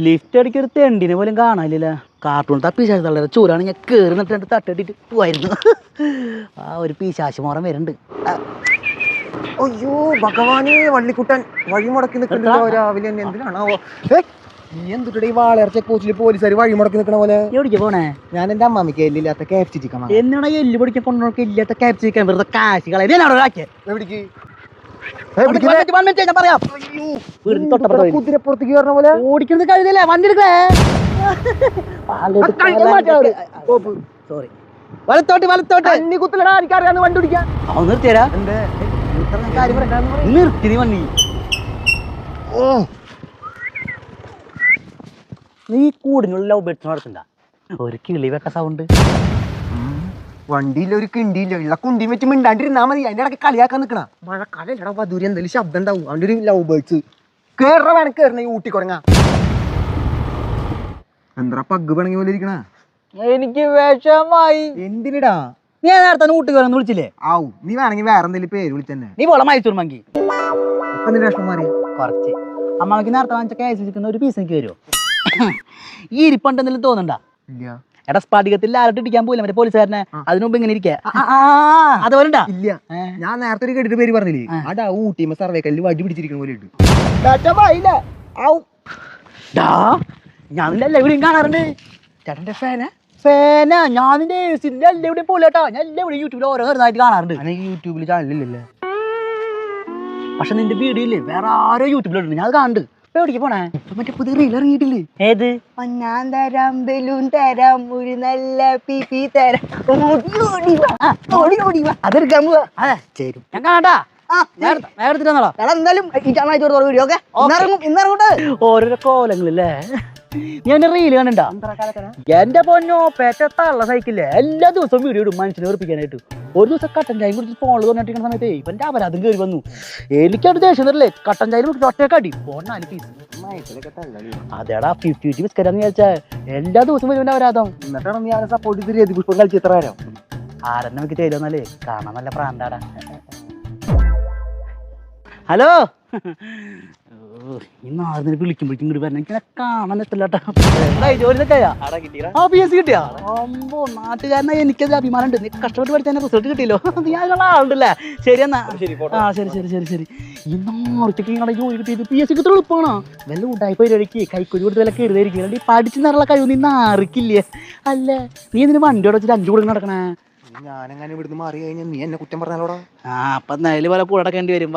Lift അടിക്ക് ഒരു തെണ്ടിനെ പോലും കാണാനില്ല. കാർട്ടൂൺ പീശാശി തള്ളേറെ ചൂരാണ് ഞാൻ കയറി നിട്ട് തട്ടിട്ടിട്ട് പോയിരുന്നു. ആ ഒരു പീശാശി മോറം വരുന്നുണ്ട്. അയ്യോ ഭഗവാനെ, വള്ളിക്കുട്ടൻ വഴി മുടക്കി നിൽക്കുന്നുണ്ടോ രാവിലെ തന്നെ? എന്തിനാണാവോ നീ എന്തിട്ട് ഈ വാളയാർ ചെക്ക് പോസ്റ്റിൽ പോലീസുകാർ വഴി മുടക്കി നിൽക്കണ പോലെ? എവിടേക്ക് പോണേ? ഞാൻ എന്റെ അമ്മാമിക്ക് എല്ലില്ലാത്ത ക്യാപ്സി ചിക്കൻ. എന്നാണ് എല്ല് പൊടിക്കാൻ കൊണ്ടോക്കെ ഇല്ലാത്ത ക്യാപ്സി ചിക്കൻ വെറുതെ കാശ് കളയാൻ എവിടേക്ക്? കുതിരപ്പുറത്തേക്ക് കയറണ പോലെ ഓടിക്കുന്നത് കഴുതല്ലേ വണ്ടി എടുക്കേ. സോറി, വലത്തോട്ട് വലത്തോട്ട്. അന്നി കുത്തലടാ, എനിക്കറിയാന്ന് വണ്ടി ഓടിക്കാൻ. അവൻ നിർത്തിയരാ നിർത്തി വണ്ടി. നീ കൂടിനുള്ള ലവ് ബെഡ്സ് നടത്തണ്ട. ഒരു കിളി വെക്ക സൗണ്ട്. വണ്ടിയില്ല, ഒരു കിണ്ടിയില്ല, ഉള്ള കുണ്ടി വെച്ച് മിണ്ടാണ്ടിരുന്നാ മതി. അതിന്റെ ഇടയ്ക്ക് കളിയാക്കാൻ നിൽക്കണ മഴക്കാലല്ലടാ, വധൂരി എന്തെങ്കിലും ശബ്ദം ഉണ്ടാവും. അവന്റെ ഒരു ലവ് ബേർഡ്സ് കേറ വേണം. കേറണ ഈ ഊട്ടി കുറങ്ങ എന്താ പഗ് പിണങ്ങി പോലെ ഇരിക്കണ? എനിക്ക് വിഷമായി. എന്തിനടാ? നീ നേരത്തെ ഊട്ടി കയറന്ന് വിളിച്ചില്ലേ? ആവു, നീ വേണമെങ്കിൽ വേറെ എന്തെങ്കിലും പേര് വിളിച്ചെന്നെ. നീ പോളെ മൈസൂർ മങ്കി. അപ്പൊ നിന്റെ വിഷമം മാറി കുറച്ച്. അമ്മക്ക് നേരത്തെ വാങ്ങിച്ച കേസ് ചിക്കുന്ന ഒരു പീസ് എനിക്ക് വരുമോ? ഈ ഇരിപ്പണ്ട് എന്തെങ്കിലും തോന്നണ്ട? ഇല്ല. എടാ സ്പാടികത്തിൽ ആരോട്ട് ഇടിക്കാൻ പോയില്ല മറ്റേ പോലീസുകാരനെ. അതിനു മുമ്പ് ഇങ്ങനെ ഇരിക്കാ അതുപോലെ ഇല്ല. ഞാൻ നേരത്തെ ഒരു കേട്ടിട്ട് പേര് പറഞ്ഞില്ലേ? അടാ ഊട്ടിമ സർവേ കല്ല് വടി പിടിച്ചിരിക്കുന്ന പോലെ ഇട്ടു. ഞാൻ എല്ലാവരെയും കാണാറുണ്ട്. ചേട്ടന്റെ ഫാനാ? ഞാൻ നിന്റെ എല്ലാവരുടെയും പോലെട്ടാ. ഞാൻ എല്ലാവരുടെയും യൂട്യൂബിൽ ഓരോ നേരമായിട്ട് കാണാറുണ്ട്. യൂട്യൂബിൽ ചാനലില്ലല്ലേ? പക്ഷെ നിന്റെ വീഡിയോ ഇല്ലേ വേറെ ആരോ യൂട്യൂബിലുണ്ട്, ഞാൻ അത് കാണുന്നുണ്ട്. എവിടേക്ക് പോണേ? മറ്റേ പുതിയ റീൽ ഇറങ്ങിയിട്ടില്ലേ? ഏത്? ഞാൻ തരാം ബലൂൺ തരാം ഒരു നല്ല പിപി തരാം. അതെടുക്കാൻ പോവാ. അതെ ശരി, ഞാൻ കാണാട്ടാ. എന്തായാലും വീഡിയോ ഒക്കെ ഓരോരോ കോലങ്ങളില്ലേ. ഞാൻ റീല് കണ്ടാ? എന്റെ പൊന്നോ പെറ്റത്തുള്ള സൈക്കില്ലേ എല്ലാ ദിവസവും വീഡിയോ ഇടും മനുഷ്യനെ ഉറപ്പിക്കാനായിട്ട്. ഒരു ദിവസം കട്ടൻ ചായ കുടിച്ച് ഫോണിൽ തോന്നിട്ടിരിക്കുന്ന സമയത്ത് ഇവന്റെ അപരാധം കയറി വന്നു. എനിക്കത് ദേഷ്യം തരില്ലേ, കട്ടൻ ചായ കുടിച്ച് ഒറ്റക്കടി ഫോൺ 4 പീസ്. അതേടാ 50 ബിസ്ക്കറ്റാന്ന് വിചാരിച്ചാ എല്ലാ ദിവസവും വരുവന്റെ അപരാധം. എന്നിട്ടാണ് നീ അവനെ സപ്പോർട്ട് ചെയ്ത് രതി പുഷ്പം കളിച്ച് എത്ര നേരം? ആരെന്നെ നമുക്ക് ചെയ്തെന്നാലേ കാണാൻ നല്ല പ്രാന്താടാ. ഹലോ, ഇന്ന് ആദ്യം വിളിക്കുമ്പോഴേക്കും ഇങ്ങോട്ട് വരണം. എനിക്ക് കാണാൻ എത്തില്ലാട്ടാ. കിട്ടിയാ നാട്ടുകാരനായി എനിക്കത് അഭിമാനമുണ്ട്. നീ കഷ്ടപ്പെട്ട് പഠിച്ചാൽ റിസൾട്ട് കിട്ടിയല്ലോ. നീ അതിനുള്ള ആളുണ്ടല്ലേ? ശരി എന്നാ. ശരി ശരി ശരി ശരി. ഈ നാളത്തേക്ക് നിങ്ങളുടെ ജോലി കിട്ടിയത് PSC ഇത്ര എളുപ്പമാണോ? വല്ല ഉണ്ടായി പരിപാടിക്ക് കൈക്കൂലി കൊടുത്ത് വല്ല കയറിയിരിക്കും. ഈ പഠിച്ചു നിന്നുള്ള കഴിവ് നീ നാറിക്കില്ലേ? അല്ലേ നീ ഇതിന് വണ്ടിയോടെ വെച്ചിട്ട് 5 കൊടുക്കാൻ നടക്കണേ? ഞാനെങ്ങനെ ഇവിടുന്ന് മാറി കഴിഞ്ഞാൽ നീ എന്നെ കുറ്റം പറഞ്ഞാലോടാ? അപ്പൊ എന്തായാലും പോലെ കൂടെ അടക്കേണ്ടി വരും.